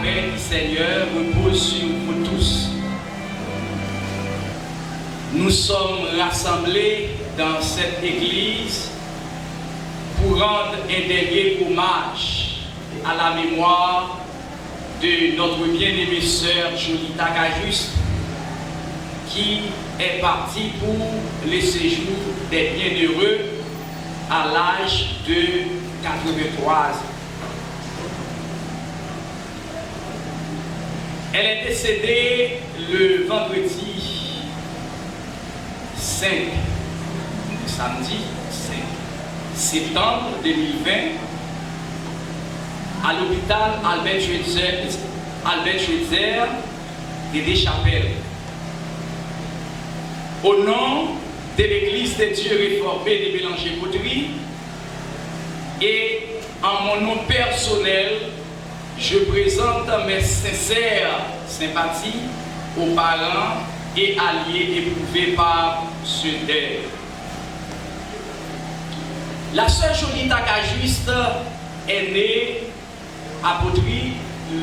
paix du Seigneur repose sur vous tous. Nous sommes rassemblés dans cette église pour rendre un dernier hommage à la mémoire de notre bien-aimée sœur Jolita Cajuste, qui est partie pour le séjour des bienheureux à l'âge de 83 ans. Elle est décédée le vendredi 5, samedi 5 septembre 2020 à l'hôpital Albert Schweitzer de Deschapelles. Au nom de l'Église des Dieux réformés de Bélanger-Poterie et en mon nom personnel, je présente mes sincères sympathies aux parents et alliés éprouvés par ce deuil. La sœur Jolita Cajuste est née à Poterie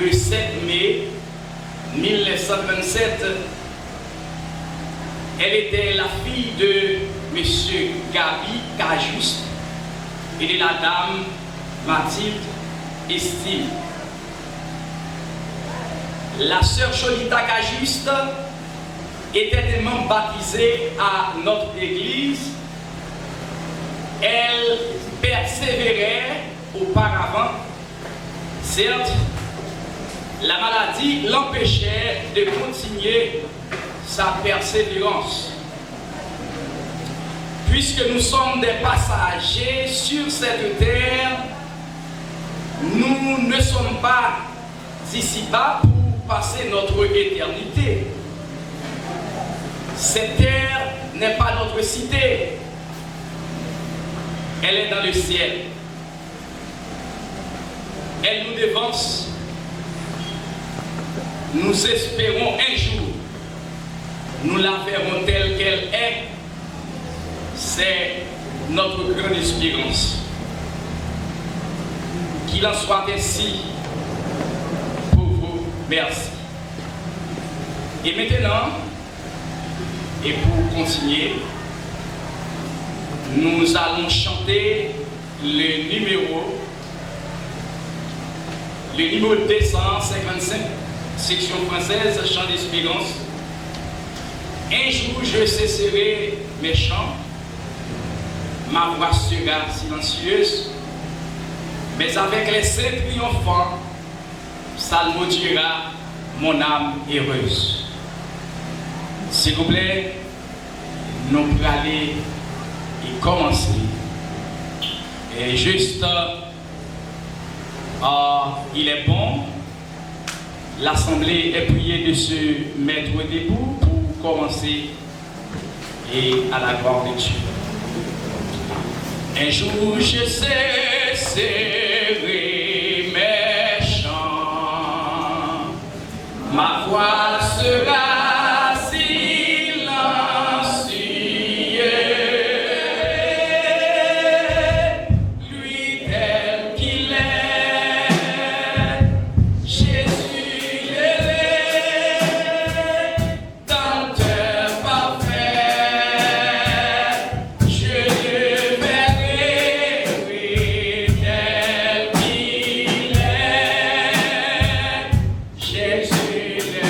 le 7 mai 1927. Elle était la fille de M. Gabi Cajuste et de la dame Mathilde Estime. La sœur Jolita Cajuste était tellement baptisée à notre église. Elle persévérait auparavant. Certes, la maladie l'empêchait de continuer sa persévérance. Puisque nous sommes des passagers sur cette terre, nous ne sommes pas ici-bas pour passer notre éternité. Cette terre n'est pas notre cité. Elle est dans le ciel. Elle nous devance. Nous espérons un jour, nous la verrons telle qu'elle est. C'est notre grande espérance. Qu'il en soit ainsi pour vous. Merci. Et maintenant, et pour continuer, nous allons chanter le numéro 255, section française, chant d'espérance. Un jour je cesserai mes chants, ma voix sera silencieuse, mais avec les saints triomphants, salmodiera mon âme heureuse. S'il vous plaît, nous pouvons aller et commencer. Et juste, il est bon, l'assemblée est priée de se mettre debout pour commencer et à la gloire de Dieu. Un jour je cesserai mes chants, ma voix sera Jésus le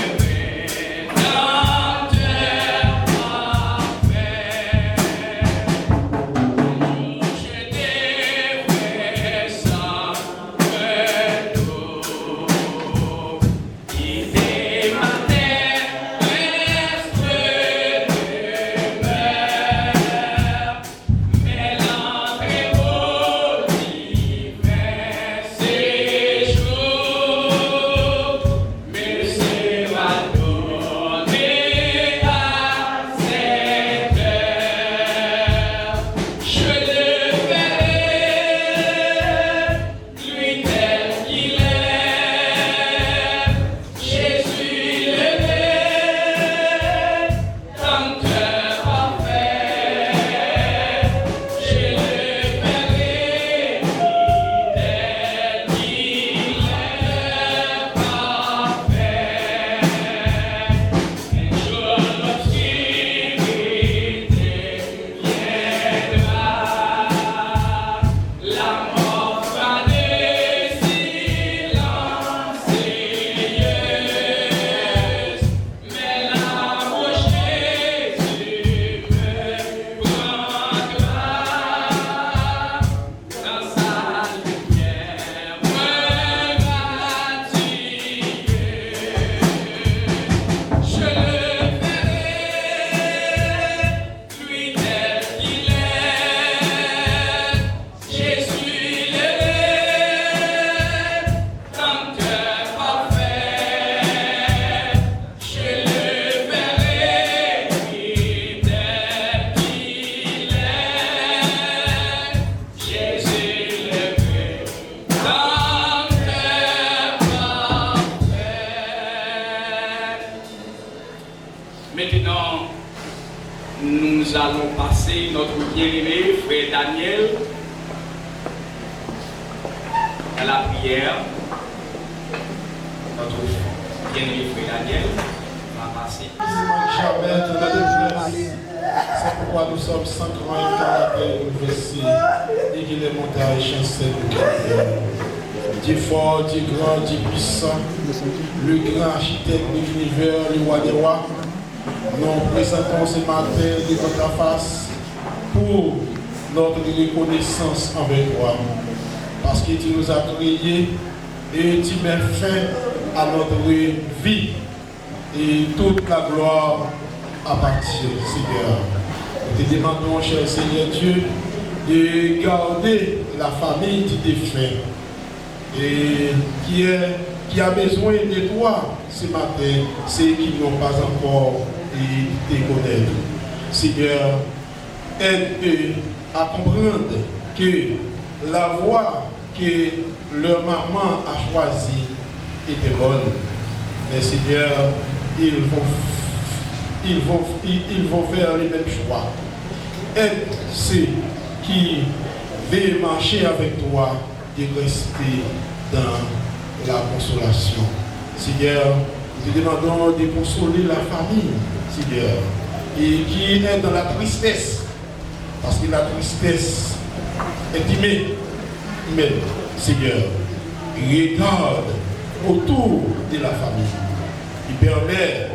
Maintenant, nous allons passer notre bien-aimé frère Daniel à la prière. Notre bien-aimé frère Daniel va passer. Jamais, c'est pourquoi nous sommes sans grand et nous et qu'il est monté à chancel Dieu fort, Dieu grand, Dieu puissant, le grand architecte de l'univers, le roi des rois. Nous présentons ce matin devant ta face pour notre reconnaissance envers toi. Parce que tu nous as créés et tu mets fin à notre vie. Et toute la gloire appartient, Seigneur. Nous te demandons, cher Seigneur Dieu, de garder la famille du défunt et qui a besoin de toi ce matin, ceux qui n'ont pas encore te connaître. Seigneur, aide-eux à comprendre que la voie que leur maman a choisie était bonne. Mais Seigneur, ils vont faire les mêmes choix. Aide ceux qui veulent marcher avec toi de rester dans la consolation. Seigneur, nous te demandons de consoler la famille, Seigneur, et qui est dans la tristesse, parce que la tristesse est humaine. Seigneur, regarde autour de la famille. Il permet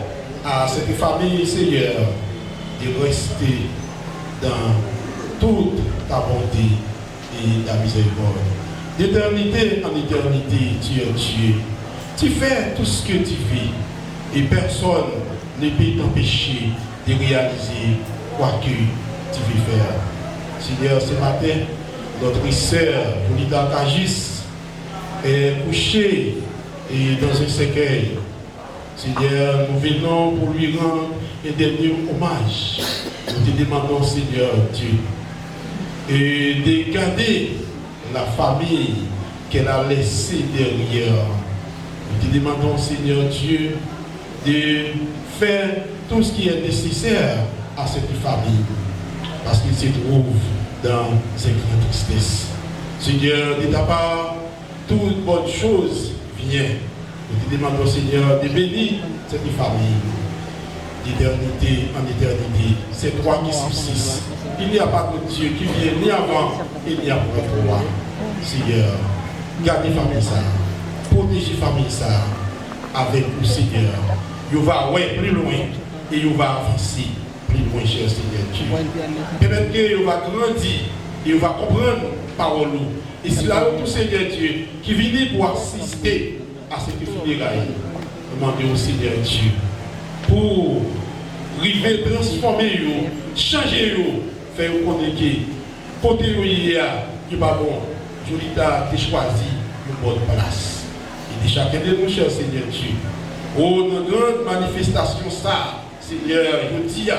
à cette famille, Seigneur, de rester dans toute ta bonté et ta miséricorde. D'éternité en éternité, tu es Dieu. Tu fais tout ce que tu veux et personne ne peut t'empêcher de réaliser quoi que tu veux faire. Seigneur, ce matin, notre sœur, Julita Kajis, est couchée et dans un cercueil. Seigneur, nous venons pour lui rendre un dernier hommage. Nous te demandons, Seigneur Dieu, et de garder la famille qu'elle a laissée derrière. Nous te demandons, Seigneur Dieu, de faire tout ce qui est nécessaire à cette famille, parce qu'il se trouve dans une grande tristesse. Seigneur, de ta part, toute bonne chose vient. Nous te demandons, Seigneur, de bénir cette famille d'éternité en éternité. C'est toi qui subsistes. Il n'y a pas de Dieu qui vient ni avant et ni après toi. Seigneur, gardez famille ça, protégez famille ça avec nous, Seigneur. Il va plus loin et il va avancer plus loin, cher Seigneur Dieu. Peut-être qu'il va grandir et il va comprendre parole. Et c'est là où tout Seigneur Dieu qui vient pour assister à cette funérailles. Demandez au Seigneur Dieu pour arriver, transformer, changer, faire connaître que côté où il y a du bon, Julita a choisi une bonne place. Et de chacun de nous, cher Seigneur Dieu, pour une grande manifestation, ça, Seigneur, je dis,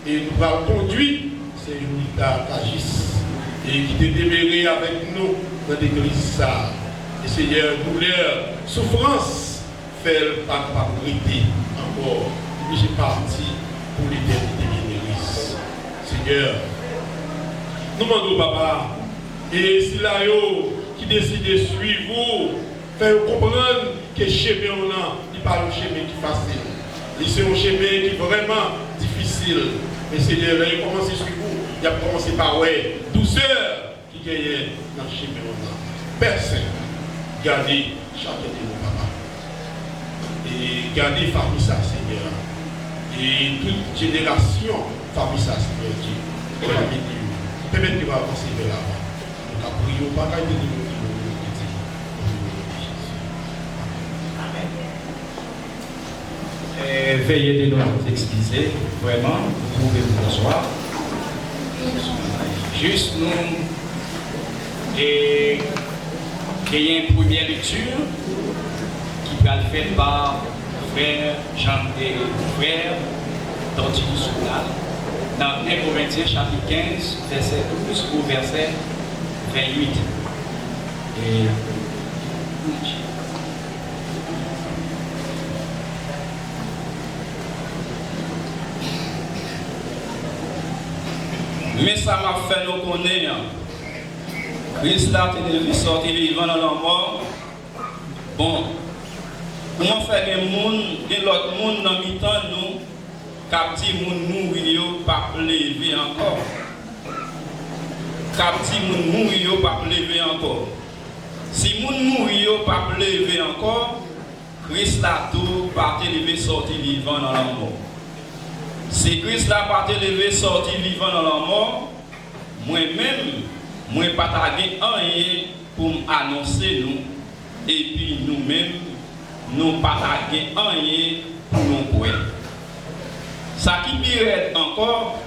et nous allons conduire, c'est Julita Kajis, et qui te déméré avec nous dans l'église ça. Et Seigneur, douleur, souffrance, fait pas arrêter encore. Et j'ai parti pour l'éternité bien-aimée. Seigneur, nous demandons, papa, et si là, qui décide de suivre vous, faire comprendre que le chemin, il n'est pas un chemin qui est facile. C'est un chemin qui est vraiment difficile. Mais Seigneur, il a commencé sur vous. Il a commencé par ouais, douceur qui gagne dans le chemin. Personne. Gardez chacun de nos papas. Et gardez famille ça, Seigneur. Et toute génération, famille ça, Seigneur Dieu. Permettez de avancer vers l'avant. Donc, à prier au bagage de nous. Veuillez de nous excuser, vraiment, vous pouvez vous asseoir. Juste nous, et il y a une première lecture qui va être faite par frère Jean et frère Tortillou Soulal dans 1 Corinthiens chapitre 15, verset 12 au verset 28. Et Mais ça m'a fait nous connaître. Christ là, tu es sorti vivant dans la mort. Bon, comment faire que l'autre monde dans le temps, nous, capti moun mourir, pas lever encore. Capti moun mourir, pas lever encore. Si moun mourir, pas lever encore, Christ là, tout, pas te lever, sorti vivant dans la mort. Si Christ là, pas te lever, sorti vivant dans la mort, moi-même, moi pas taguer rien pour m'annoncer nous et puis nous-mêmes nous pas taguer rien pour nous croire. Ça qui pire encore,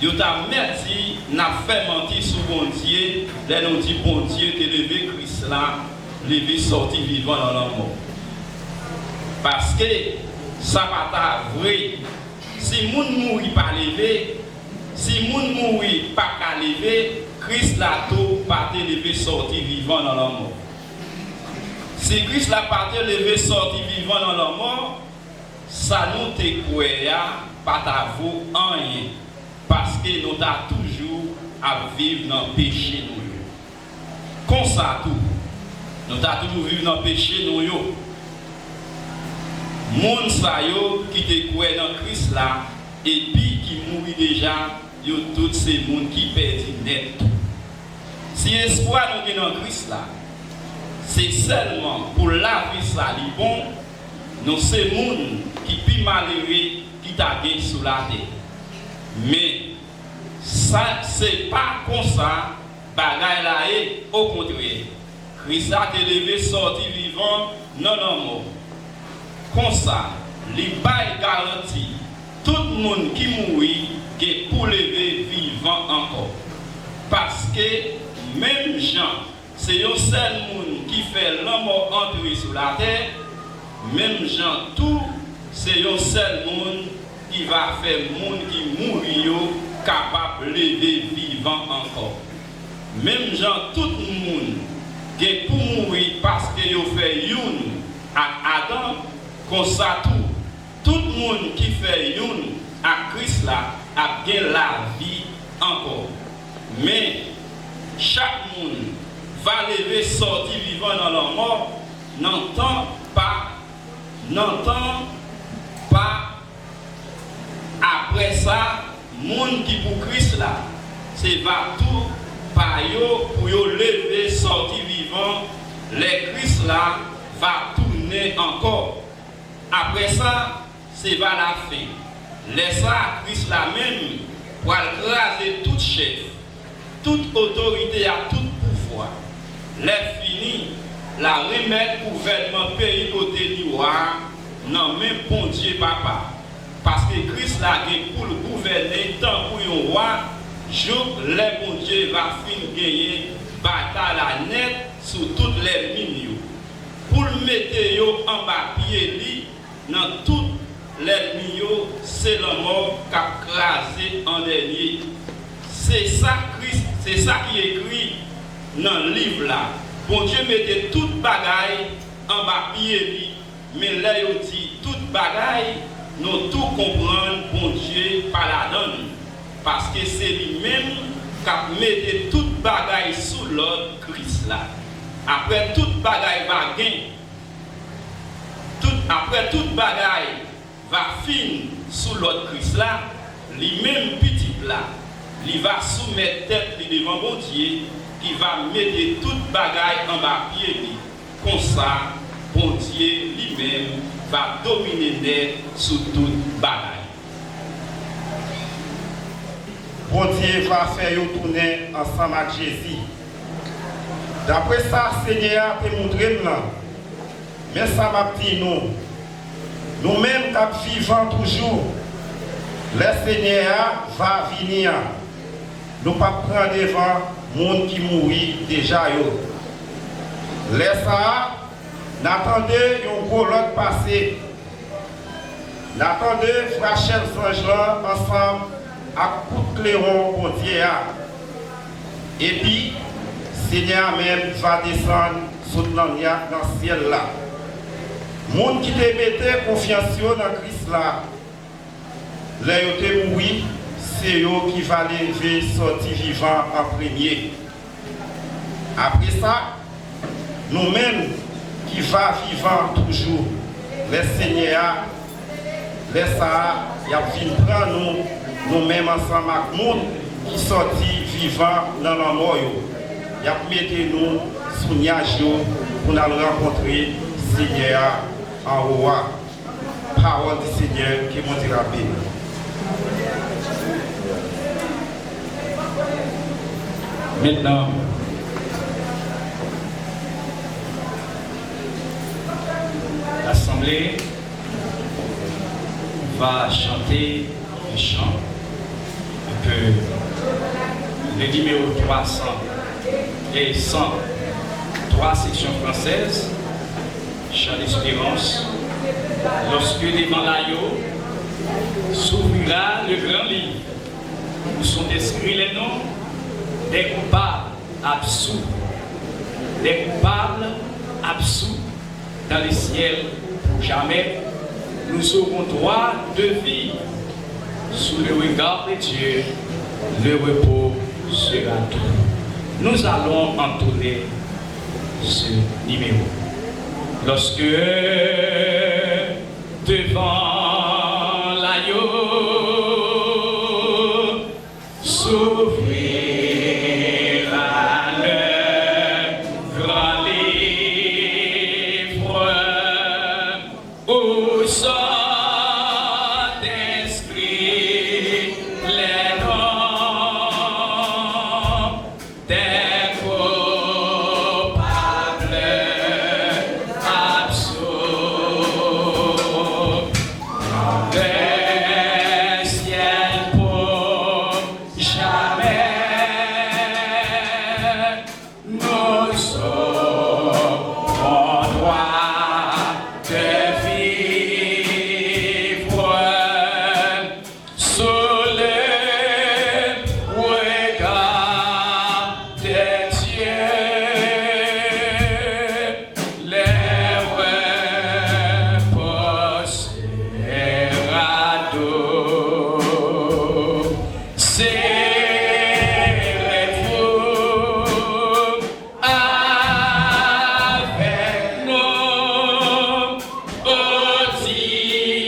yo t'a merci n'a fait mentir sur bon Dieu, là nous dit bon Dieu te levé Christ là, levé sorti vivant dans la mort. Parce que ça va ta vrai. Si moun mouri pas levé, si moun mouri pas qu'à lever, Christ l'a tout pas levé sorti vivant dans la mort. Si Christ l'a pas levé sorti vivant dans la mort, ça nous te croya pas ta vaut rien parce que nous t'a toujours à vivre dans le péché nous. Comme ça tout. Nous t'a toujours vivre dans le péché nous yo. Moun sa yo qui te croit dans Christ là et puis qui mourit déjà, yo tous ces moun qui perdent net. Si espoir nous dans Christ là, c'est seulement pour la vie ça li bon, nous ces moun qui pi malheureux qui t'a gagné sous la terre. Mais ça c'est pas comme ça bagaille là et au contraire. Christ a été levé sorti vivant non mort. Comme ça, les bails garantis, tout le monde qui mourit, qui est pour lever vivant encore. Parce que même gens, c'est le seul monde qui fait l'homme entrer sur la terre, même gens, tout, c'est le seul monde qui va faire le monde qui mourit capable de lever vivant encore. Même gens, tout le monde qui est pour mourir parce qu'il fait une à Adam. Comme ça tout le monde qui fait une à Christ là a bien la vie encore. Mais chaque monde va lever sortir vivant dans la mort, n'entend pas après ça, monde qui pour Christ là, c'est va tout par yo pour yo lever sortir vivant, les Christ là va tourner encore. Après ça, c'est vers la fin. Laisse ça, Christ la même, pour écraser tout chef, toute autorité à tout pouvoir. Laisse fini, la remettre gouvernement pays côté d'Ivoire, non même bon Dieu papa. Parce que Christ l'a pour le gouverner, tant pour un roi, jour les bon Dieu va finir gagner bataille à net sur toutes les mines. Pour le mettre en bas pied, dans toutes les milieux, c'est la mort qui a crasé en dernier. C'est ça Christ, c'est ça qui est écrit dans le livre là. Bon Dieu mettait toute bagaille en bas pied, mais là il dit toute bagaille, nous tout comprendre bon Dieu par la donne. Parce que c'est lui-même qui a mis toute bagaille sous l'ordre Christ là. Après toute bagaille va gagner. Après toute bagaille va finir sous l'autre Christ là, lui-même petit là, il va soumettre tête devant bon Dieu, qui va mettre toute bagaille en bas pied. Comme ça, bon Dieu lui-même va dominer net sur toute bagaille. Bon Dieu va faire tourner ensemble avec Jésus. D'après ça, Seigneur peut montrer nous. Mais ça m'a dit nous-mêmes qui vivons toujours, le Seigneur va venir. Nous ne pas prendre devant le monde qui mourit déjà. Laisse ça, n'attendez un gros lot passé. N'attendez Frachel Saint-Jean ensemble à coup de clairon pour Dieu. Et puis, Seigneur même va descendre sur le ciel là. Monde qui te mettait confiance dans Christ là, là il te mourir, c'est eux qui va lever, sortir vivant en premier. Après ça, nous-mêmes qui va vivant toujours, les Seigneurs, les ça, ils viennent prendre nous-mêmes ensemble avec nous qui sortis vivant dans la mort. Ils mettent nous sous nuage pour nous rencontrer Seigneur en roi. Parole du Seigneur qui m'ont dit la paix. Maintenant, l'Assemblée va chanter un chant que le numéro 300 et 103 sections françaises, chant d'espérance, lorsque devant l'agneau s'ouvrira le grand livre où sont inscrits les noms des coupables absous, dans le ciel pour jamais, nous aurons droit de vivre sous le regard de Dieu, le repos sera tout. Nous allons entonner ce numéro. Lorsque devant l'agneau s'ouvrira le grand livre où sont inscrits les noms des coupables absous. Le ciel pour jamais nous aurons droit de vivre sous le regard de Dieu. Les repos sera doux. Serrez-vous avec nous aux différents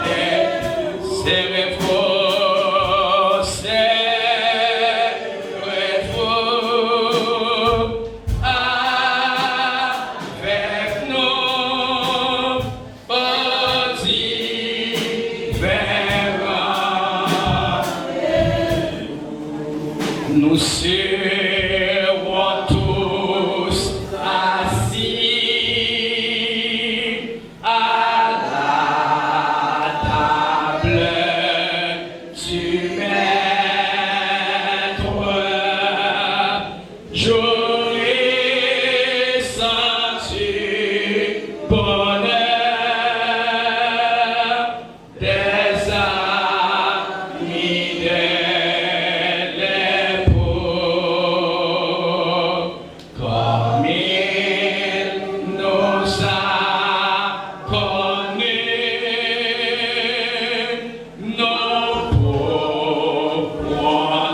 dés. Serrez-vous, serrez-vous avec nous aux différents. Nous serons tous assis à la table du Maître. J'aurai senti bonheur des amis de l'époux, comme il nous a connus, nous pourrons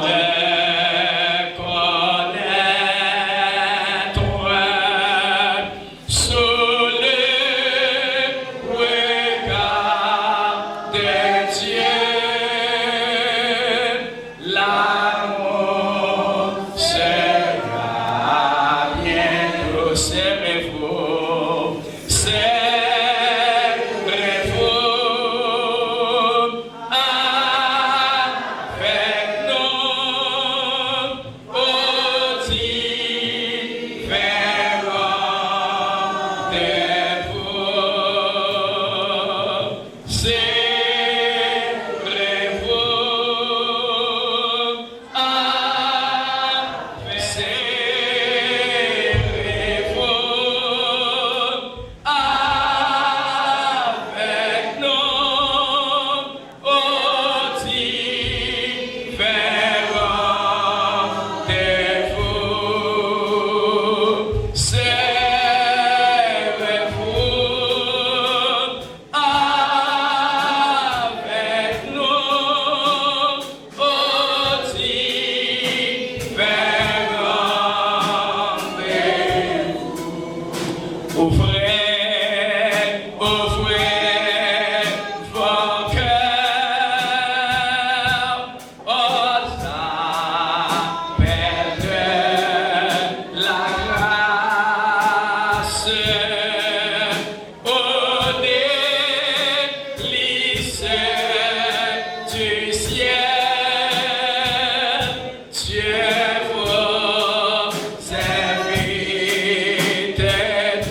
le connaître sous le Aux frères, vos cœurs, aux appels de la grâce, aux délices du ciel, Dieu vous invite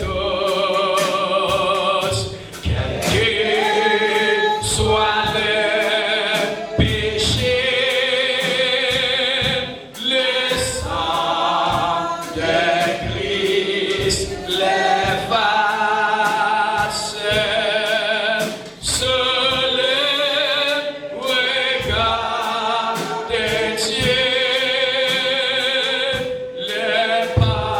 tous, quel que soit le péché, le sang de Christ l'efface. Sous le regard de Dieu, le pardon est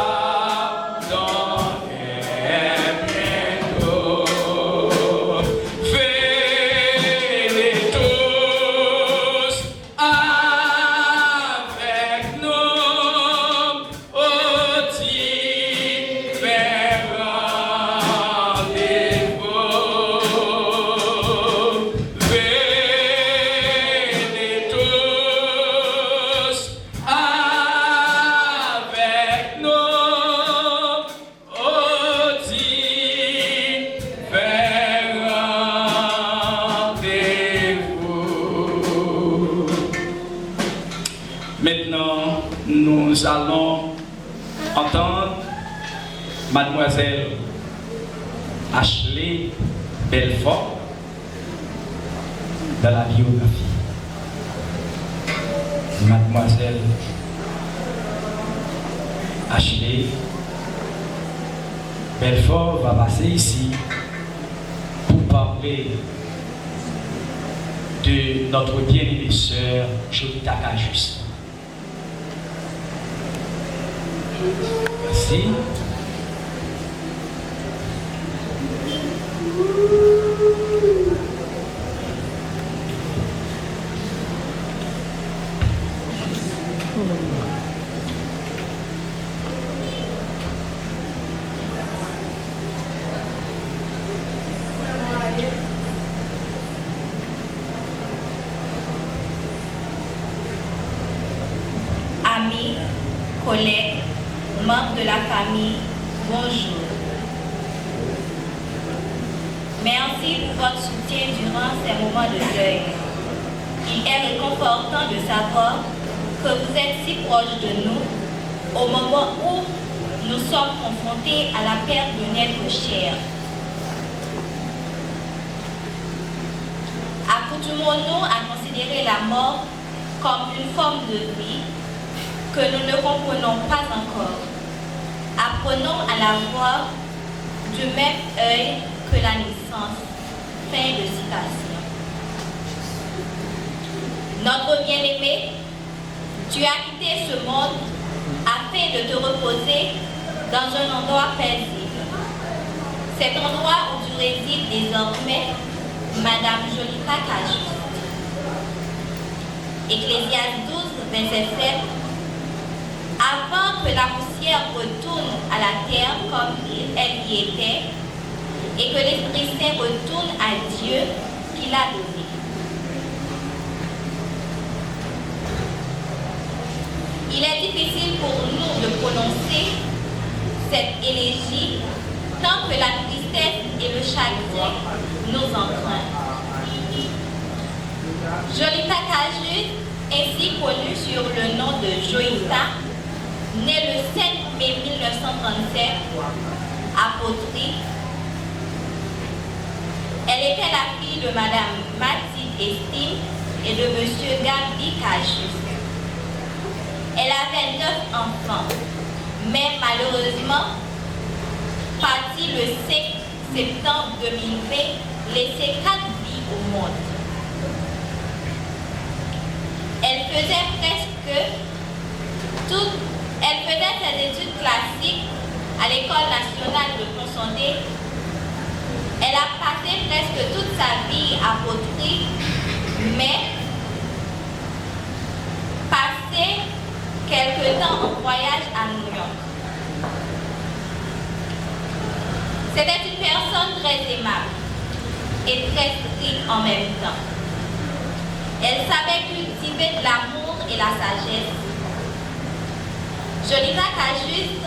bientôt. Venez tous avec nous au divin rendez-vous. Venez tous avec nous au divin rendez-vous. Maintenant, nous allons entendre Mademoiselle Ashley Belfort dans la biographie. Mademoiselle Ashley Belfort va passer ici pour parler de notre bien-aimée sœur Jolita Cajus. Merci. Amis, collègues, membres de la famille, bonjour. Merci pour votre soutien durant ces moments de deuil. Il est réconfortant de savoir que vous êtes si proches de nous au moment où nous sommes confrontés à la perte d'un être cher. Accoutumons-nous à considérer la mort comme une forme de vie que nous ne comprenons pas encore. Apprenons à la voir du même œil que la naissance. Fin de citation. Notre bien-aimé, tu as quitté ce monde afin de te reposer dans un endroit paisible. Cet endroit où tu résides désormais, Madame Jolita Cajus. Ecclésiaste 12, verset 7. Avant que la poussière retourne à la terre comme elle y était, et que l'Esprit Saint retourne à Dieu qui l'a donné. Il est difficile pour nous de prononcer cette élégie tant que la tristesse et le chagrin nous empruntent. Jolita Cajus, ainsi connue sur le nom de Joïta, née le 7 mai 1937 à Poterie. Elle était la fille de Madame Mathilde Estime et de Monsieur Gabi Cajus. Elle avait 9 enfants, mais malheureusement, partie le 5 septembre 2020, laissait 4 vies au monde. Elle faisait ses études classiques à l'École nationale de Pont-Sondé. Elle a passé presque toute sa vie à Poterie, mais passé quelque temps en voyage à New York. C'était une personne très aimable et très stricte en même temps. Elle savait cultiver de l'amour et la sagesse. Jolita Cajuste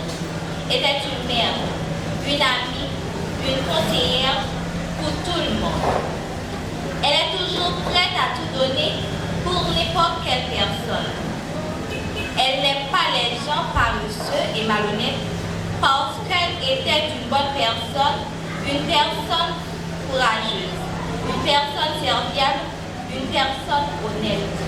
était une mère, une amie, une conseillère pour tout le monde. Elle est toujours prête à tout donner pour n'importe quelle personne. Elle n'aime pas les gens paresseux et malhonnêtes parce qu'elle était une bonne personne, une personne courageuse, une personne serviable, une personne honnête.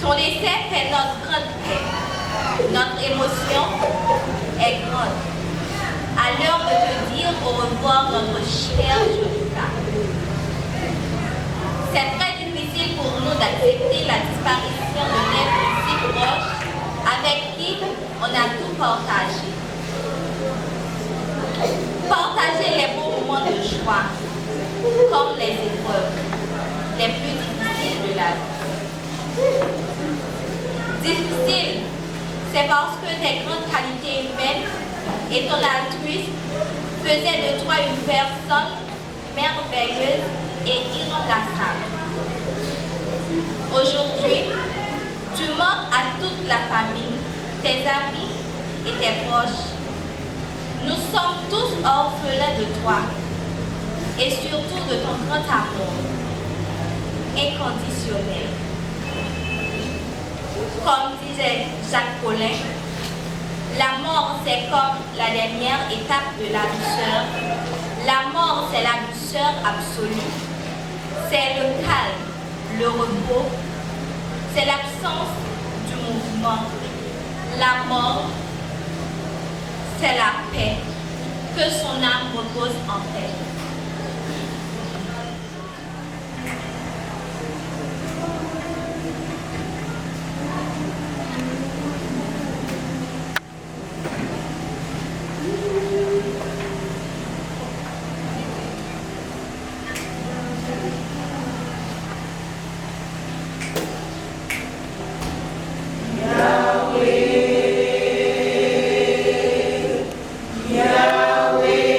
Son décès fait notre grande peine. Notre émotion est grande. À l'heure de te dire au revoir, notre chère Jolita. C'est très difficile pour nous d'accepter la disparition de l'être si proche avec qui on a tout partagé. Partager les beaux moments de joie, comme les épreuves les plus difficiles de la vie. Difficile, c'est parce que tes grandes qualités humaines et ton altruisme faisaient de toi une personne merveilleuse et irremplaçable. Aujourd'hui, tu manques à toute la famille, tes amis et tes proches. Nous sommes tous orphelins de toi et surtout de ton grand amour inconditionnel. Comme disait Jacques Collin, la mort c'est comme la dernière étape de la douceur. La mort c'est la douceur absolue. C'est le calme, le repos. C'est l'absence du mouvement. La mort c'est la paix. Que son âme repose en paix. Yahweh,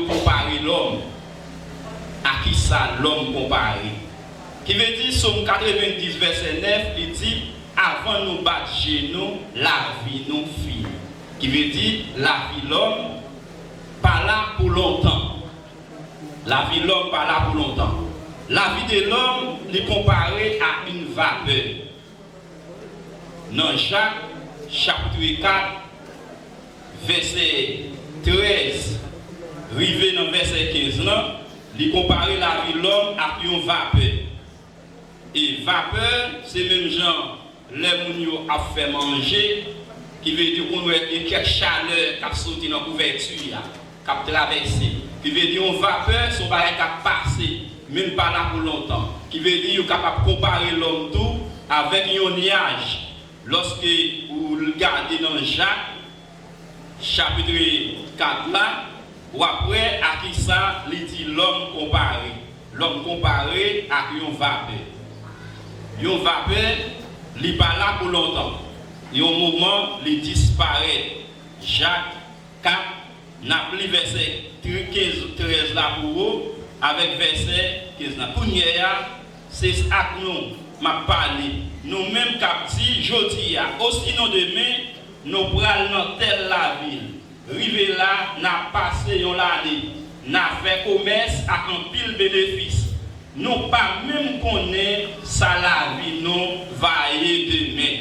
comparer l'homme. À qui ça l'homme comparé? Qui veut dire, Somme 90, verset 9, il dit, avant nous battre chez nous, la vie nous finit. Qui veut dire, la vie l'homme, pas là pour longtemps. La vie l'homme, pas là pour longtemps. La vie de l'homme, est comparée à une vapeur. Dans Jacques, chapitre 4, verset 13, arrivé dans verset 15, il compare la vie de l'homme à une vapeur. Et vapeur, c'est même genre, les gens a fait manger, qui veut dire qu'on a quelques chaleur qui a sauté dans la couverture, qui a traversé. Qui veut dire une vapeur, son bagage qui a passé, même pas là pour longtemps. Qui veut dire qu'on est capable de comparer l'homme tout avec un nuage. Lorsque vous regardez dans Jacques, chapitre 4 là, ou après, à qui ça, il dit l'homme comparé. L'homme comparé à une vapeur. Une vapeur, il n'est pas là pour longtemps. Et au moment, il disparaît. Jacques 4, n'a plus verset 13 là pour vous, avec verset 15 là. Pour nous, c'est ça que nous m'a parlé. Nous-mêmes, captifs, jeudi, aussi nous demain, nous prenons dans telle la ville. Rivé là, n'a passé une année, n'a fait commerce avec un pile bénéfice. Nous pas même connaître ça la vie nous va y demain.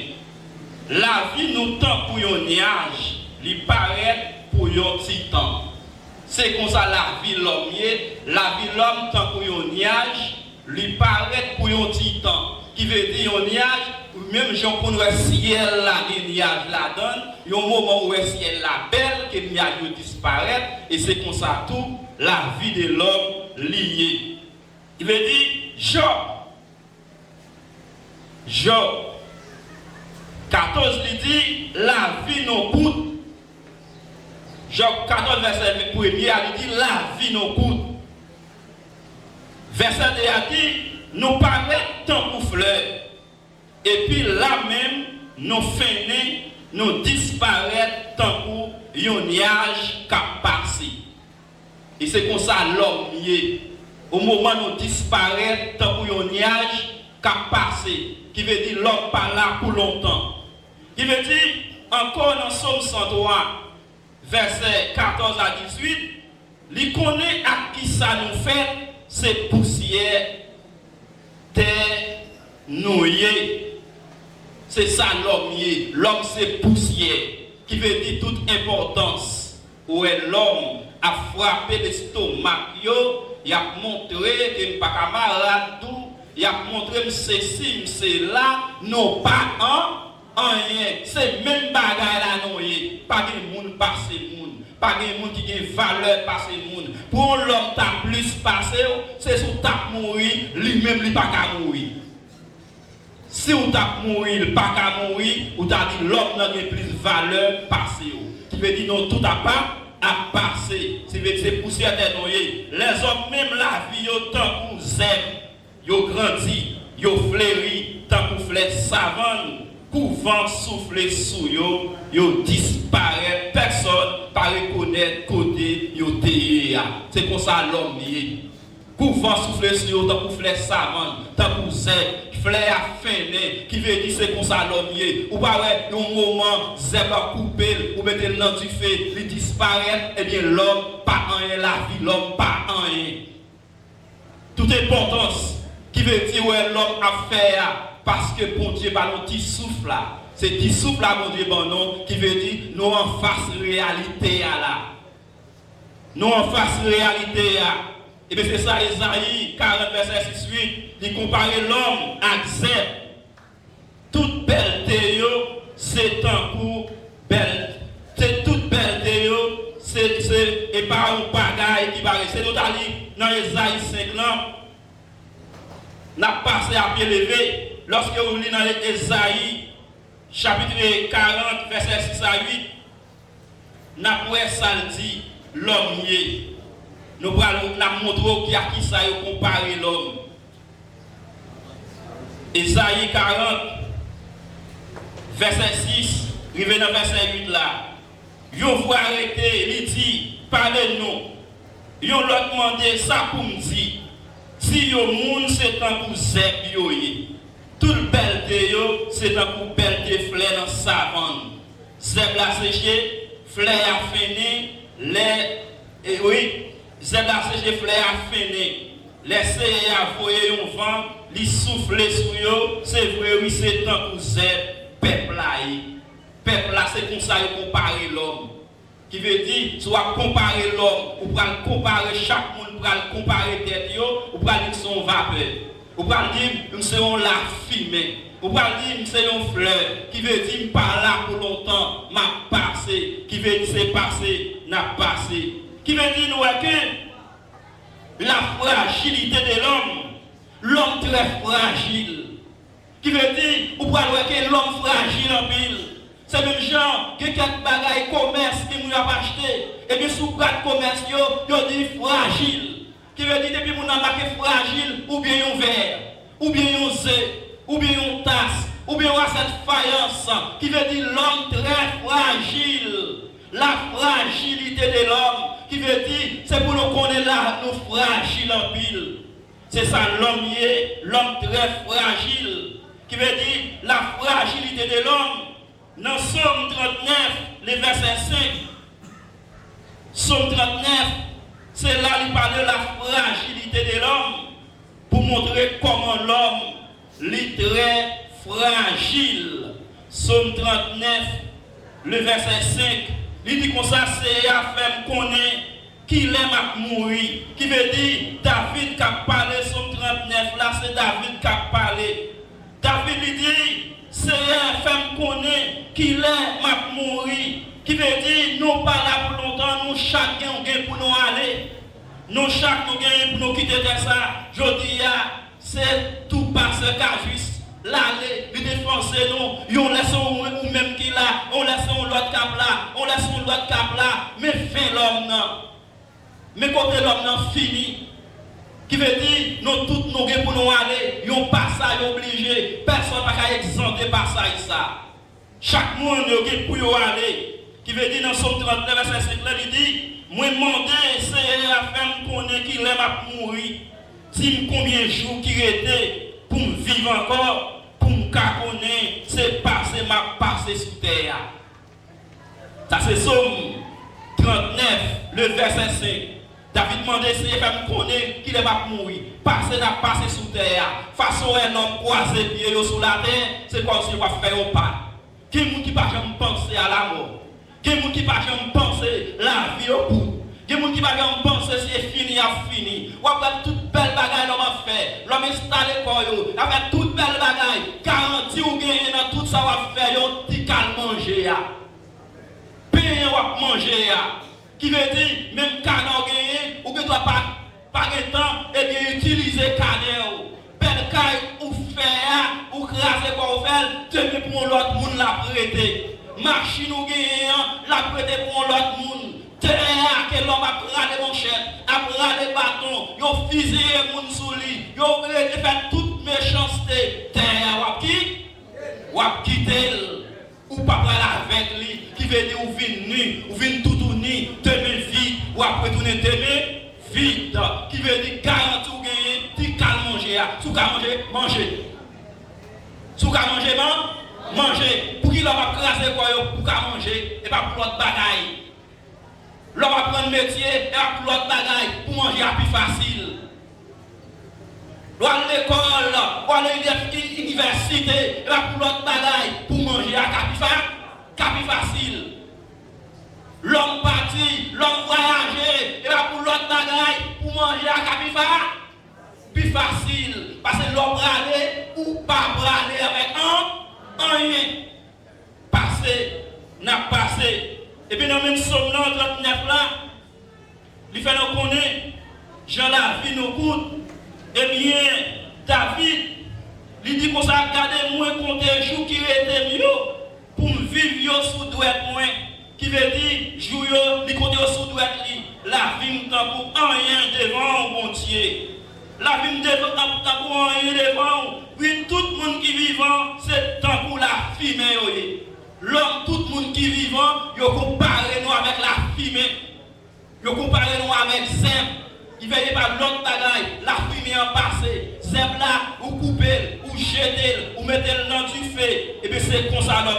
La vie nous tend pour un nuage, il paraît pour un petit temps. C'est comme ça la vie l'homme, la vie l'homme tend pour un nuage, il paraît pour un petit temps. Qui veut dire un nuage, même si on connaît le ciel là, le nuage la donne, il y a un moment où le ciel la belle, que le nuage disparaît, et c'est comme ça tout, la vie de l'homme liée. Il veut dire, Job 14, il dit, la vie nous coûte. Job 14, verset 1, il dit, la vie nous coûte. Verset 2, il dit, nous paraît tant pour fleur. Et puis là même, nous finissons, nous disparaissons tant pour un nuage qui a passé. Et c'est comme ça l'homme est. Au moment où nous disparaissons, tant pour un nuage qui a passé. Qui veut dire l'homme pas là pour longtemps. Qui veut dire, encore dans Somme 103, verset 14 à 18, il connaît à qui ça nous fait, c'est poussière, terre, nouillée. C'est ça l'homme est. L'homme c'est poussière. Qui veut dire toute importance. Où est l'homme a frappé l'estomac, il a montré qu'il n'est pas camarade tout, il a montré que ceci, c'est là, non pas rien. C'est même bagaille là, non, pas de monde passe monde, pas de monde qui a valeur passe monde. Pour l'homme qui a plus passé, c'est si tu as mourir, lui-même il pas qu'à mourir. Si tu as mourir, il pas qu'à mourir, ou tu as dit l'homme n'a plus de valeur passée. Qui veut dire non, tout n'a pas à passer. C'est poussière de noyer. Les hommes, même la vie, tant pour zèbre, ils grandissent, ils fleurissent, tant pour fleurs savannes. Couvent souffler sous eux, ils disparaissent. Personne ne reconnaître côté ils c'est comme ça l'homme est. Couvent souffler sur eux, tant pour fleurs savannes, tant pour zèbre. Fleur affiné, qui veut dire c'est comme ça l'homme est. Ou pas ouais, un moment, zèbre coupé, ou mettez le nom du feu, il disparaît, et bien l'homme, pas rien, la vie, l'homme, pas rien. Toute importance, qui veut dire ouais, l'homme a fait, parce que bon Dieu, par notre petit souffle là, c'est petit souffle là, bon Dieu, bon non, qui veut dire nous en face réalité là. Nous en face réalité là. Et bien c'est ça, Isaïe 40, verset 6-8, il compare l'homme à zèbre. Toute belle théo, c'est un coup belle. C'est toute belle théo, c'est et pas un bagaille qui va rester. C'est notre ali dans Isaïe 5 ans, n'a passé à pied levé. Lorsque vous lisez dans Isaïe, chapitre 40, verset 6 à 8, n'a pas ça dit l'homme y est. Nous allons montrer qui a qui ça comparer l'homme. Isaïe 40, verset 6, revenons dans verset 8 là. Vous vous arrêtez, il dit, parlez-nous. Yon l'autre demandé ça pour me dire, si yon moun c'est un coup zèb yo yé. Tout le belte yo, c'est un coup belte fleur dans savane. Zèb la séché, fleur a fini, les, oui, zèb la séché, fleur a fini. Laissez à voyer yon vent, li souffle sur yo, c'est vrai, oui, c'est un coup zèb, peuple là. Peuple là, c'est comme ça yon compare l'homme. Qui veut dire, soit comparer l'homme, ou pas comparer chaque monde, ou pas comparer tête, ou pas dire que son vapeur, ou pas dire que c'est la fumée, ou pas dire que c'est une fleur, qui veut dire pas là pour longtemps, m'a passé, qui veut dire c'est passé, n'a passé, qui veut dire nous que la fragilité de l'homme très fragile, qui veut dire, ou pas que l'homme fragile en pile. C'est même gens qui ont quelques bagailles commerce qui nous a acheté. Et bien, sous quatre commerce, ils dit fragile. Qui veut dire, depuis qu'on a marqué fragile, ou bien un verre, ou bien un zé, ou bien une tasse, ou bien cette faïence. Qui veut dire l'homme très fragile. La fragilité de l'homme. Qui veut dire, c'est pour nous connaître là, nous fragiles en pile. C'est ça l'homme très fragile. Qui veut dire la fragilité de l'homme. Dans Somme 39, le verset 5, Somme 39, c'est là qu'il parle de la fragilité de l'homme pour montrer comment l'homme est très fragile. Somme 39, le verset 5, il dit comme ça, c'est à faire connaître qu'il aime à mourir. Qui veut dire, David qui a parlé, Somme 39, là c'est David qui a parlé. David lui dit, c'est un femme connaît qu'il est m'a mourir. Qui veut dire, nous pas là pour longtemps, nous chacun gagne pour nous aller. Nous chacun gagne pour nous quitter de ça. Je dis, c'est tout parce qu'à juste l'aller, lui défoncer nous, on laisse ou même qui là, on laisse l'autre cap là, on laisse l'autre cap là, mais fin l'homme non. Mais côté l'homme non fini. Qui veut dire, nous tous nous gagnons pour nous aller, yon passage obligé, personne ne peut exempter passage ça. Chaque monde nous pour y aller. Qui veut dire, dans Somme 39, verset 5, il dit, moi demander, c'est la femme connaît qu'il aime à mourir. Si combien de jours qui était pour me vivre encore, pour me connaître, c'est passer, m'a passé sous terre. Ça c'est Somme 39, le verset 5. David demandait si il femme connaît qu'il est pas mourir. Passer n'a passé sous terre. Façon un homme croisé pied sur la terre, c'est comme si on va faire au pas. Qui est qui pas jamais penser à la mort? Qui est qui pas jamais penser la vie au bout? Qui est qui pas jamais penser si c'est fini à fini? Ou après toute belle bagaille l'homme a fait, l'homme installé quoi yo, avec toute belle bagaille, garantie ou gagner dans tout ça va faire yo, ti cal manger ya. Payer ou manger ya. Qui veut dire, même canard gagné, ou que tu n'as pas de temps, et bien utiliser canard. Belle caille ou faire, ou craser quoi ou faire, tu mets pour l'autre monde la prêter. Machine ou gagné, la prêter pour l'autre monde. Terre que l'homme a pris des manchettes, a pris des bâtons, yo fusillé moun sous lui, yo fait toute méchanceté. Terre ou quitter, ou pas parler avec lui, qui veut dire ou vin nu, ou vin tout nu, te mets vite, ou après tourner te mets vite, qui veut dire garantie ou gagner, tu calmes manger, sous qu'à manger, manger. Sous qu'à manger, manger. Pour qui l'homme a crasé quoi, pour qu'à manger, et pas pour l'autre bagaille. L'homme va prendre métier, et pas pour l'autre bagaille, pour manger à plus facile. L'homme à l'école, ou à l'université, et pas pour l'autre bagaille, pour manger à plus facile. L'homme parti, l'homme voyagé, et là pour l'autre bagaille, pour manger à Capifa, plus facile. Parce que l'homme braler ou pas braler avec un rien. Passé, n'a passé. Et puis dans le même somme 39 là, il fait nous connaître, Jean la vie nous coûte. Eh bien, David, il dit qu'on s'est gardé moins compter les jours qui étaient mieux pour me vivre sous droite moins. Qui veut dire, joue les côtés sous droite, la vie m'tend pour rien devant mon Dieu. La vie m'tend pour rien devant. Oui, tout le monde qui vivant, c'est temps pour la fumée. L'homme, tout le monde qui vivant, il compare nous avec la fumée. Yo comparé nous avec zèbre. Il veille pas l'autre bagaille, la fumée en passé. Zèbre là, ou couper, ou jeter, ou mettre dans du feu. Et bien c'est comme ça l'homme.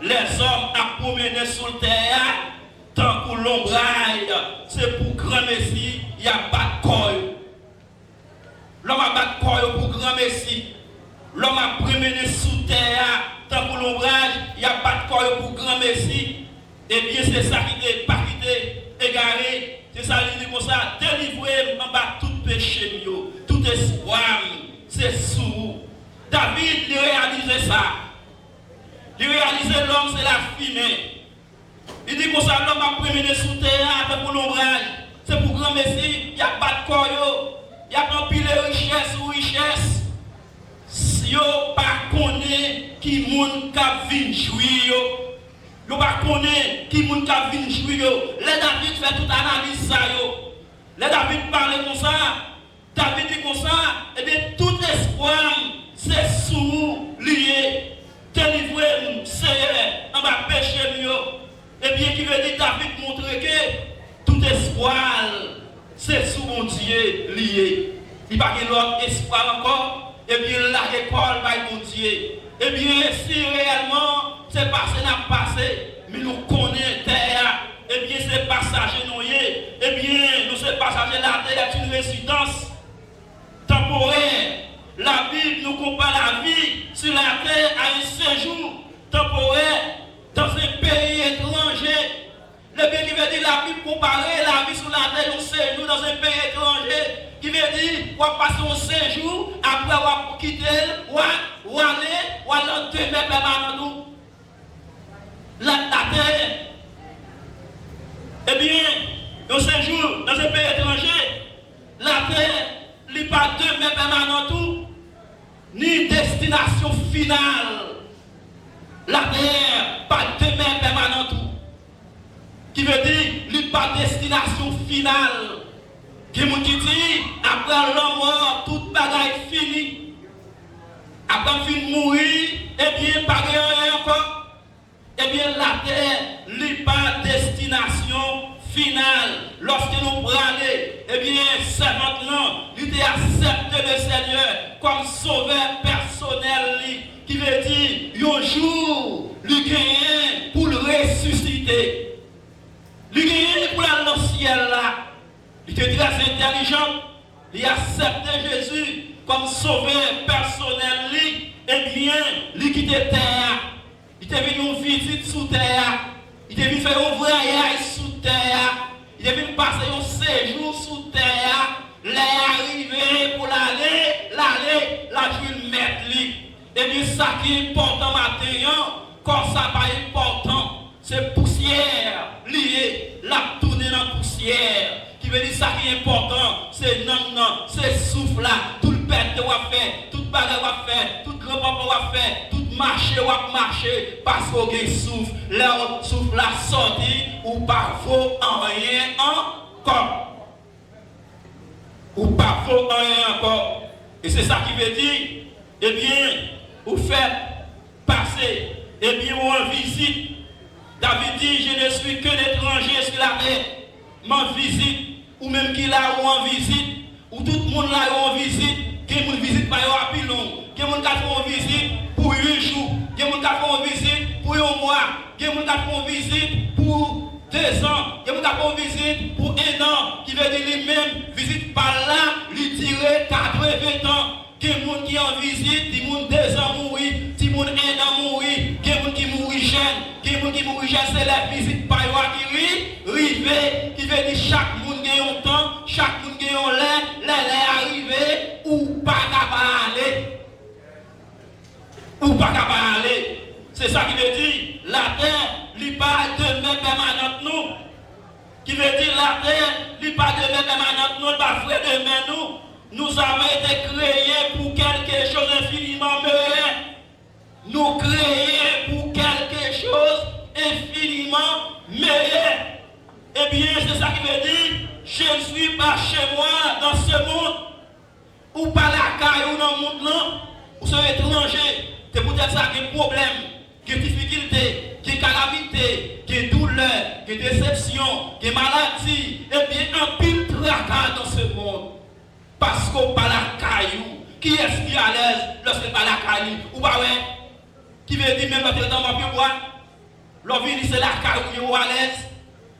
Les hommes à promener sur le terre, tant que l'ombraille, c'est pour grand messie, il n'y a pas de corps. L'homme a pas de corps pour grand messie. L'homme a promené sous terre, tant que l'ombrage, il n'y a pas de corps pour grand messie. Eh bien c'est ça qui est pas quitté, égaré. C'est ça, il dit comme ça, délivrez en bas tout péché, tout espoir, c'est sous. David, il réalisait ça. Il réalisait l'homme, c'est la fumée. Il dit comme ça, l'homme a promené sous terre, c'est pour l'ombrage, c'est pour grand messie, il n'y a pas de corps, il y a pas pile de richesse ou richesse. Si vous ne connaissez pas qui moun ka vin jouir, vous ne connaissez pas qui moun ka vin jouir. Les David fait toute analyse ça. Les David parle comme ça. David dit comme ça. Et bien tout espoir, c'est sous lié. Délivrez-nous, Seigneur, en bas péché mieux. Et bien qui veut dire David montre que tout espoir, c'est sous mon Dieu lié. Il n'y a pas l'autre espoir encore. Et bien la école va mon Dieu. Et bien si réellement c'est passé n'a passé, mais nous connaissons terre, et bien c'est passager nous et bien nous c'est passager la terre est une résidence temporaire. La Bible nous compare la vie sur la terre à un séjour temporaire dans un pays étranger. Le bien qui veut dire la Bible comparer la vie sur la terre, un séjour dans un pays étranger. Qui veut dire, on va passer un séjour, après on va quitter, on va demeurer permanent la terre. Eh bien, un séjour dans un pays étranger, la terre n'est pas demeure permanent tout, ni destination finale. La terre pas demeure permanent tout. Qui veut dire, n'est pas destination finale. Qui dit, après l'homme mort, toute bagaille finie. Après fin mourir, et bien, pas rien encore. Eh bien, la terre n'est pas destination finale. Lorsque nous prenons, eh bien, c'est maintenant, il a accepté le Seigneur comme sauveur personnel. Qui veut dire, un jour, il gagne pour le ressusciter. Il gagne pour aller dans le ciel là. Il était très intelligent, il a accepté Jésus comme sauveur personnel, et bien, il quittait terre. Il était venu une visite sous terre, il était venu faire un voyage sous terre, il était venu passer un séjour sous terre, l'arriver pour l'aller, la juge mettre lui. Et bien, ça qui est important maintenant, quand ça pas important, c'est poussière liée, la tourner dans la poussière. Qui veut dire ça qui est important, c'est non, c'est souffle là, tout le pète va faire, toute bagarre va faire, tout grand papa va faire, tout marché va marcher, parce qu'on a souffle, leur souffle là sorti, ou pas vaut en rien encore. Ou pas vaut en rien encore. Et c'est ça qui veut dire, eh bien, vous faites passer, eh bien, vous en visite. David dit, je ne suis que l'étranger sur la terre, m'en visite. Ou même qui là ou en visite, ou tout le monde là ou en visite, qui moun visite pas yo plus long, qui moun ka font visite pour 8 jours, qui moun ka font visite pour 1 mois, qui moun ka font visite pour 2 ans, qui moun ka font visite pour 1 an, qui veut dire lui-même visite par là, lui tirer 80 ans, qui moun qui en visite, qui moun 2 ans mourir, qui moun 1 an mourir, qui moun qui mourir jeune, qui moun qui mourir jeune, c'est la visite par yo qui rive, qui veut dire chaque moun gagne un temps, chaque monde gagne un l'air arrivé, ou pas capable aller. Ou pas capable aller. C'est ça qui veut dire, la terre, n'est pas demeure permanente nous. Qui veut dire, la terre, n'est pas demeure permanente nous, pas vrai demain nous. Nous avons été créés pour quelque chose d'infiniment meilleur. Nous créés pour quelque chose infiniment meilleur. Eh bien, c'est ça qui veut dire, je ne suis pas chez moi dans ce monde, ou pas la caille ou dans le monde là, ou c'est étranger. C'est peut-être ça qui est problème, qui est difficulté, qui est calamité, qui est douleur, qui des déceptions, des maladies, et bien un pile tracas dans ce monde. Parce qu'on parle à caillou. Qui est-ce qui est à l'aise lorsqu'il parle à caillou? Ou pas ouais? Qui veut dire même dans ma pied bois? L'envie c'est la caillou qui est à l'aise.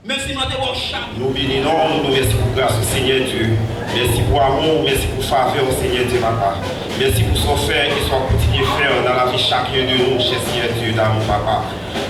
Même si nous avons chat. Nous bénissons, nous merci pour grâce au Seigneur Dieu. Merci pour amour, merci pour faveur au Seigneur Dieu, papa. Merci pour son faire et son continuer faire dans la vie chacun de nous, cher Seigneur Dieu, d'amour, papa.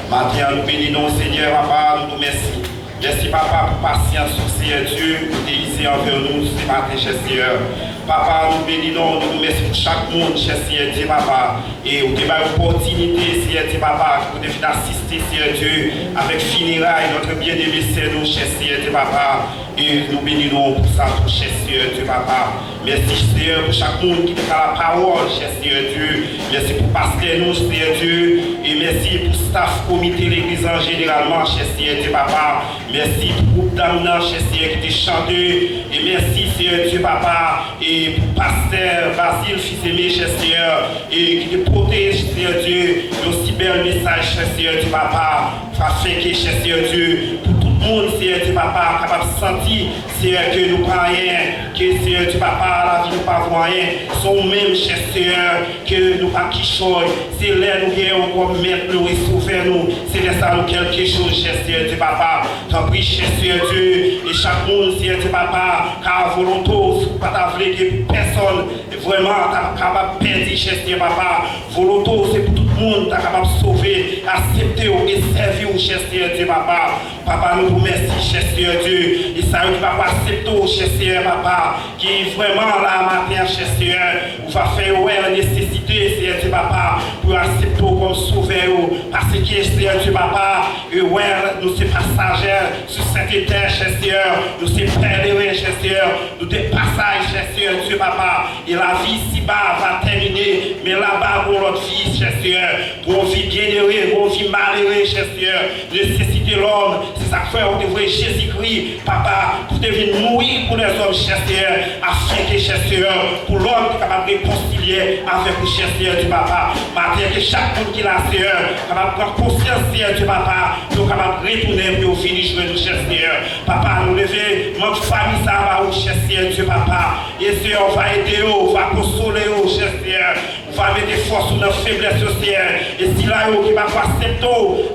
Maintenant, nous bénissons, Seigneur, papa, nous merci. Merci, papa, pour patience, Seigneur Dieu, pour délicer envers nous ce matin, cher Seigneur. Papa, nous bénissons, nous merci pour chaque monde, cher Seigneur Dieu, papa. Et vous avez l'opportunité, Seigneur Dieu, papa, pour venir assister, Seigneur Dieu, avec funérailles, notre bien-aimé Seigneur, cher Seigneur Dieu, papa. Et nous bénissons pour ça, pour cher Seigneur Dieu, papa. Merci, Seigneur, pour chaque monde qui a la parole, cher Seigneur Dieu. Merci pour pasteur nous, Seigneur Dieu. Et merci pour staff, comité, l'église en généralement, cher Seigneur Dieu, papa. Merci pour groupe d'âmes, cher Seigneur, qui t'a chanté. Et merci, Seigneur Dieu, papa. Et pour pasteur Basile, fils aimé, cher Seigneur. Et qui te protège, Seigneur Dieu. Et aussi bel message, cher Seigneur Dieu, papa. Afin que, cher Seigneur Dieu, pour tout le monde, Seigneur Dieu, papa, capable de sentir, Seigneur, que nous pas rien. Que, Seigneur Dieu, papa, la vie nous pas rien. Sont même, cher Seigneur, que nous pas qui choy. C'est là nous viennent encore mettre nous et sauver nous. C'est là ça nous quelque chose, cher Seigneur Dieu, papa. T'en prie, cher Seigneur Dieu. Et chaque monde, Seigneur Dieu, papa, car volonté, pas t'avouer que personne, vraiment, t'as capable de perdre, cher Seigneur, papa. Volonté, c'est pour tout le monde, t'as capable de sauver, accepter et servir, cher Seigneur Dieu, papa. Papa, nous vous remercions, cher Seigneur Dieu. Et ça, nous va accepter, cher Seigneur, papa, qui est vraiment là, matin, cher Seigneur. On va faire la nécessité, Seigneur Dieu, papa, pour accepter comme sauveur. Parce que, Seigneur Dieu, papa, ouais, nous sommes passagers sur cette terre, cher Seigneur. Nous sommes pèlerins, cher Seigneur. Nous sommes passagers, cher Seigneur Dieu, papa. Et la vie ici-bas va terminer. Mais là-bas, pour notre vie, cher Seigneur, pour une vie bienheureux, pour une vie malheureuse, cher Seigneur. Nécessité l'homme, c'est ça que on devrait Jésus-Christ, papa, pour devenir mourir pour les hommes, cher Seigneur, afin que, cher Seigneur, pour l'homme qui est capable de réconcilier avec le cher Seigneur du papa. Maintenant que chaque monde qui est là, Seigneur, capable de prendre conscience, Seigneur du papa, nous capable de retourner pour finir jouer nous, cher Seigneur. Papa, nous lever, notre famille, ça va au cher Seigneur du papa. Et Seigneur, on va aider, on va consoler, cher Seigneur. On va mettre des forces sur notre faiblesse, Seigneur. Et si là, qui va pas accepter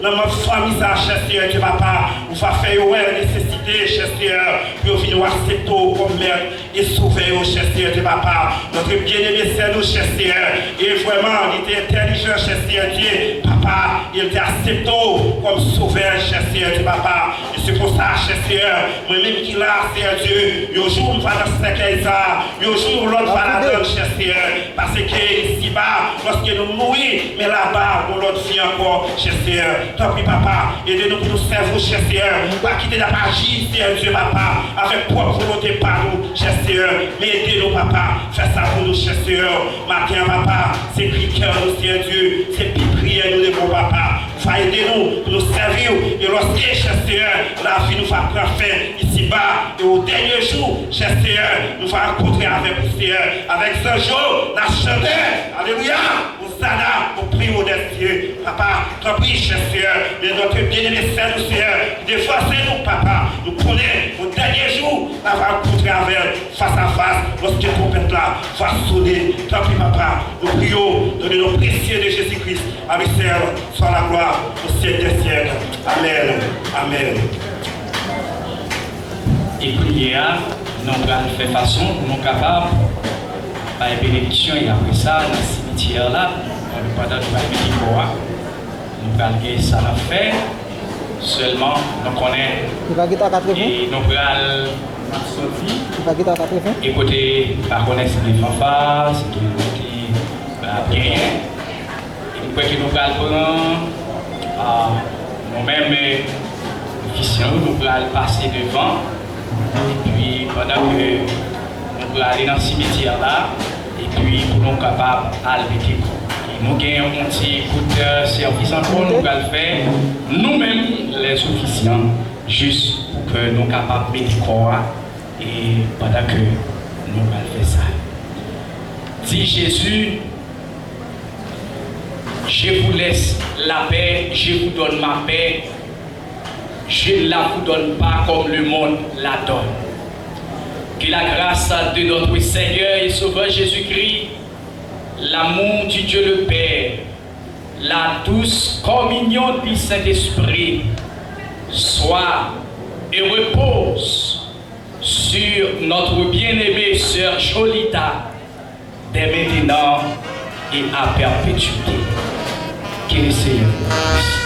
dans notre famille, ça, cher Seigneur du papa, on va faire la nécessité, cher Seigneur, pour venir accepter comme mère et sauver, cher Seigneur du papa. Notre bien-aimé, c'est nous, cher Seigneur. Et vraiment, il était intelligent, cher Seigneur Dieu. Papa, il était accepté comme sauveur, cher Seigneur du papa. Et c'est pour ça, cher Seigneur, moi-même qui l'a, Seigneur Dieu, un jour, on va dans ce cas-là, un jour, l'autre va la donner, cher Seigneur. Parce que ici-bas, lorsque nous mourons, mais là-bas, on l'autre vie encore, cher Seigneur. Tant pis, papa, aidez-nous pour nous servir, cher Seigneur. Pas quitter la magie, Seigneur Dieu, papa, avec propre volonté par nous, cher Seigneur. Mais aidez-nous, papa, faites ça pour nous, cher Seigneur. Matin, papa, c'est prière, nous, Seigneur Dieu, c'est prière, nous, les bons papa. Va aider-nous pour nous servir. Et lorsque, cher Seigneur, la vie nous va prendre fin ici-bas. Et au dernier jour, cher Seigneur, nous va rencontrer avec vous, Seigneur. Avec ce jour, la chandelle, alléluia, Hosanna, au prix modeste, papa, t'en prie, cher Seigneur, mais notre bien-aimé Seigneur, des fois c'est nous, papa, nous prenons au dernier jour, la va rencontrer avec face à face, lorsque le trompette là va sonner, t'en prie, papa, nous prions, donnez nos précieux de Jésus-Christ, avec Seigneur, soit la gloire au siècle des siècles. Amen. Amen. Et prière, nous allons faire façon, nous sommes capables par la bénédiction et après ça, dans le cimetière là, pendant que nous allons faire ça à faire. Seulement, nous connaissons et nous allons sortir. Écoutez, par connaître les fanfares, ce qui est bien. Et nous allons prendre nous-mêmes, officiels, nous allons passer devant. Et puis, pendant que nous allons aller dans le cimetière là, et puis pour nous capables d'aller nous avons un petit coup de service encore, nous allons faire nous-mêmes les officiants, juste pour que nous soyons capables de mettre corps et pendant que nous allons faire ça. Dit Jésus, je vous laisse la paix, je vous donne ma paix, je je ne la vous donne pas comme le monde la donne. Que la grâce de notre Seigneur et Sauveur Jésus-Christ, l'amour du Dieu le Père, la douce communion du Saint-Esprit soit et repose sur notre bien-aimée sœur Jolita dès maintenant et à perpétuité. Que le Seigneur vous bénisse.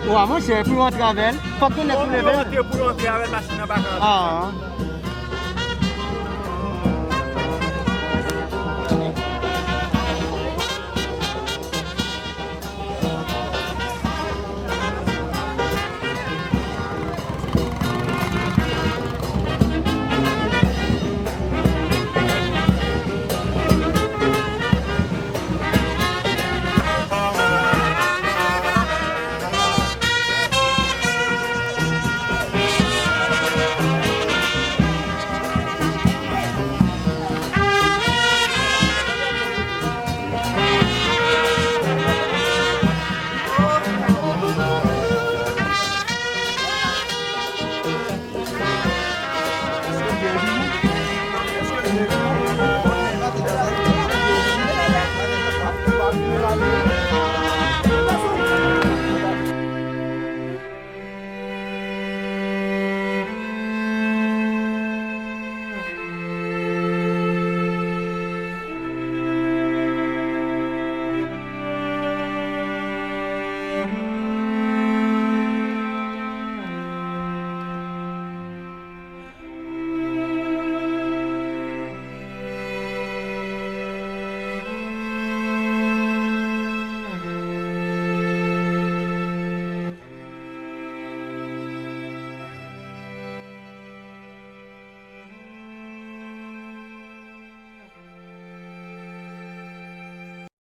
Ouais, mon cher, pour rentrer avec elle, faut qu'on ait pour lever. Pour rentrer avec la machine à bac. Ah.